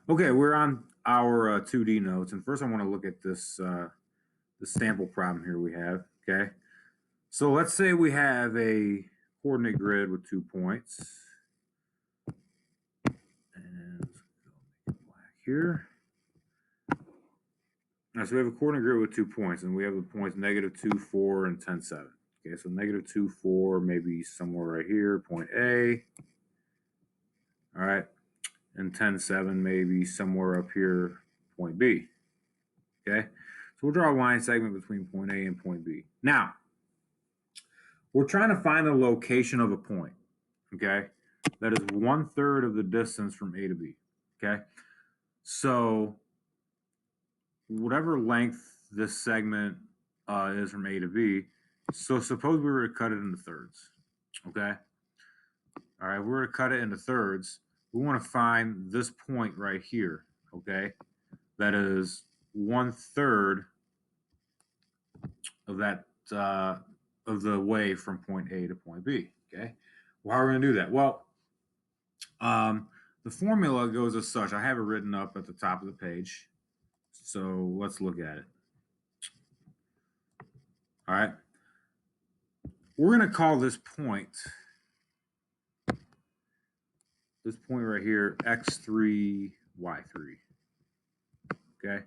Okay, we're on our 2D notes, and first I want to look at this sample problem here we have. Okay, so let's say we have a coordinate grid with 2 points, and let's go make it black here. Now, so we have a coordinate grid with 2 points, and we have the points -2, 4, and 10, 7. Okay, so -2, 4, maybe somewhere right here, point A. All right, and 10, 7, maybe somewhere up here, point B. Okay, so we'll draw a line segment between point A and point B. Now, we're trying to find the location of a point, okay, that is 1/3 of the distance from A to B, okay? So whatever length this segment is from A to B, so suppose we were to cut it into thirds, okay? All right, we're to cut it into thirds. We want to find this point right here, okay? That is 1/3 of that of the way from point A to point B. Okay, well, how are we going to do that? Well, the formula goes as such. I have it written up at the top of the page, so let's look at it. All right, we're going to call this point right here x3, y3. Okay,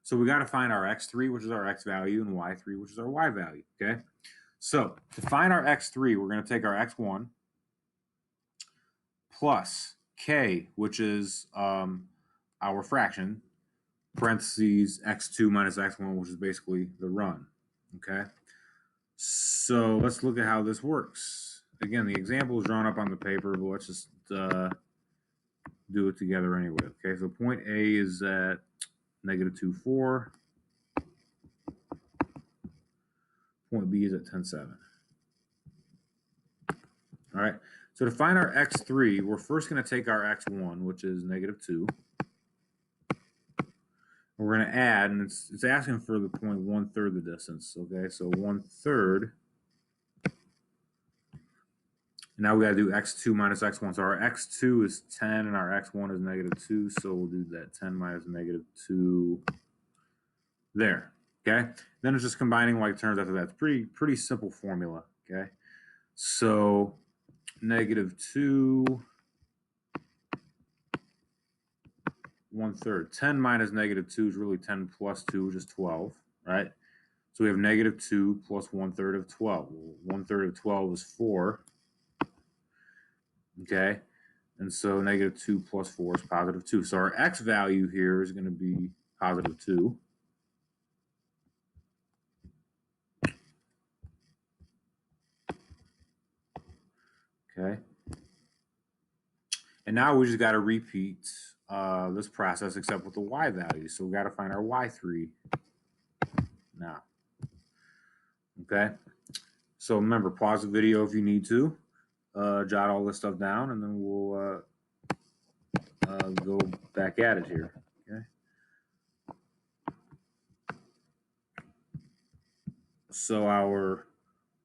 so we got to find our x3, which is our x value, and y3, which is our y value. Okay, so to find our x3, we're going to take our x1 plus k, which is our fraction, parentheses x2 minus x1, which is basically the run. Okay, so let's look at how this works. Again, the example is drawn up on the paper, but let's just do it together anyway. Okay, so point A is at -2, 4. Point B is at 10, 7. All right, so to find our x3, we're first going to take our x1, which is -2. We're going to add, and it's asking for the point 1/3 the distance. Okay, so 1/3. Now we got to do x2 minus x1. So our x2 is 10 and our x1 is -2. So we'll do that 10 minus -2 there. Okay, then it's just combining like terms after that. It's pretty simple formula. Okay, so -2 1/3. 10 minus -2 is really 10 plus 2, which is 12, right? So we have -2 plus 1/3 of 12. Well, 1/3 of 12 is 4. Okay, and so -2 plus 4 is +2. So our x value here is going to be +2. Okay, and now we just got to repeat this process except with the y value. So we got to find our y3 now. Okay, so remember, pause the video if you need to. Jot all this stuff down, and then we'll go back at it here. Okay. So our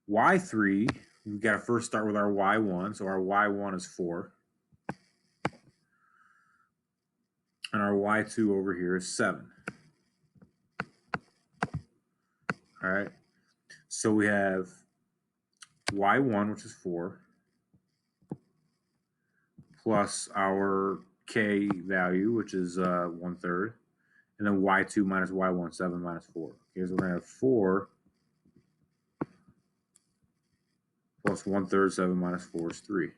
y3, we've got to first start with our y1. So our y1 is 4. And our y2 over here is 7. All right. So we have y1, which is 4, plus our k value, which is 1/3, and then y2 minus y1, 7 minus 4. Okay, so we're going to have 4 plus 1/3, 7 minus 4 is 3.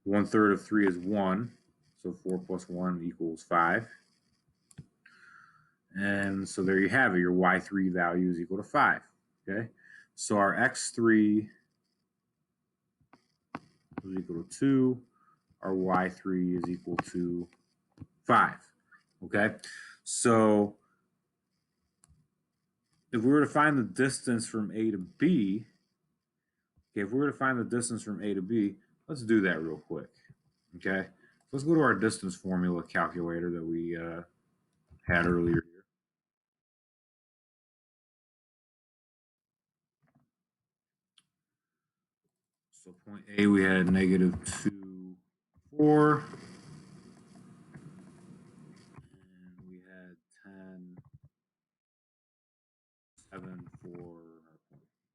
1/3 of 3 is 1, so 4 plus 1 equals 5. And so there you have it. Your y3 value is equal to 5. Okay, so our x3 is equal to 2. Our y3 is equal to 5. Okay, so if we were to find the distance from A to B, okay, if we were to find the distance from A to B, let's do that real quick. Okay, so let's go to our distance formula calculator that we had earlier. So point A, we had -2, 4.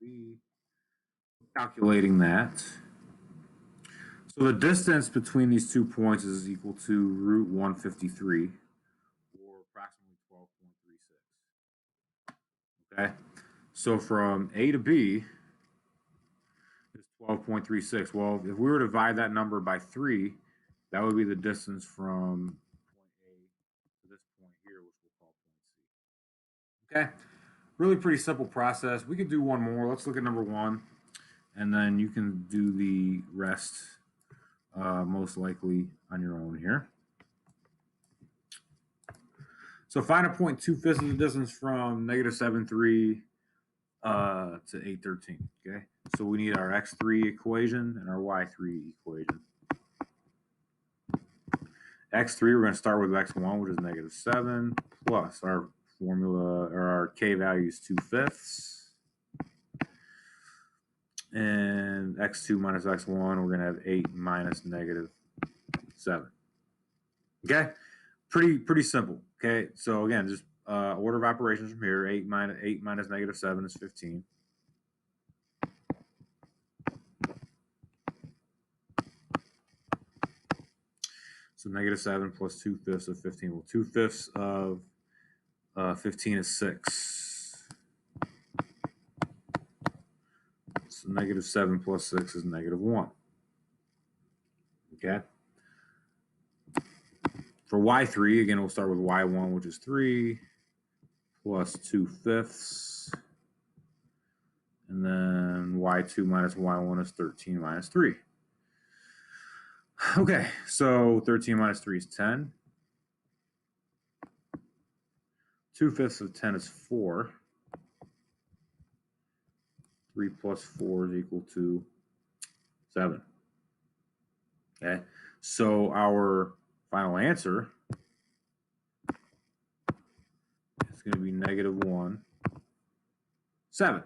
B. Calculating that. So the distance between these 2 points is equal to root 153, or approximately 12.36. Okay, so from A to B is 12.36. Well, if we were to divide that number by 3, that would be the distance from point A to this point here, which we'll call point C. Okay, really pretty simple process. We could do one more. Let's look at number 1, and then you can do the rest most likely on your own here. So find a point 2/5 of the distance from -7.3 to 8.13. Okay, so we need our x3 equation and our y3 equation. X3, we're going to start with x1, which is -7, plus our formula, or our k value is 2/5. And x2 minus x1, we're going to have 8 minus -7. Okay, pretty simple. Okay, so again, just order of operations from here. 8 minus -7 is 15. So -7 plus 2/5 of 15. Well, 2/5 of 15 is 6. So -7 plus 6 is -1. Okay. For y3, again, we'll start with y1, which is 3, plus 2/5. And then y2 minus y1 is 13 minus 3. Okay, so 13 minus 3 is 10. 2/5 of 10 is 4. 3 plus 4 is equal to 7. Okay, so our final answer is going to be -1, 7.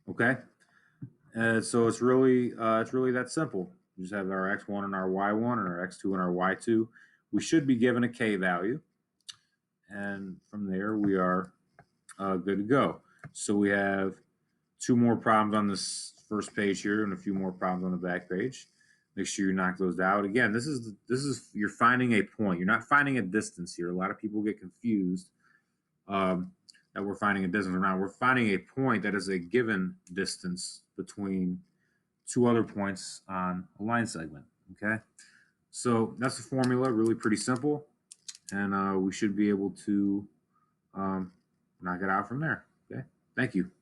Okay, so it's really that simple. We just have our x1 and our y1 and our x2 and our y2. We should be given a k value, and from there we are good to go. So we have 2 more problems on this first page here and a few more problems on the back page. Make sure you knock those out. Again, this is you're finding a point. You're not finding a distance here. A lot of people get confused that we're finding a distance or not. We're finding a point that is a given distance between 2 other points on a line segment. Okay, so that's the formula. Really pretty simple, and we should be able to knock it out from there. Okay, thank you.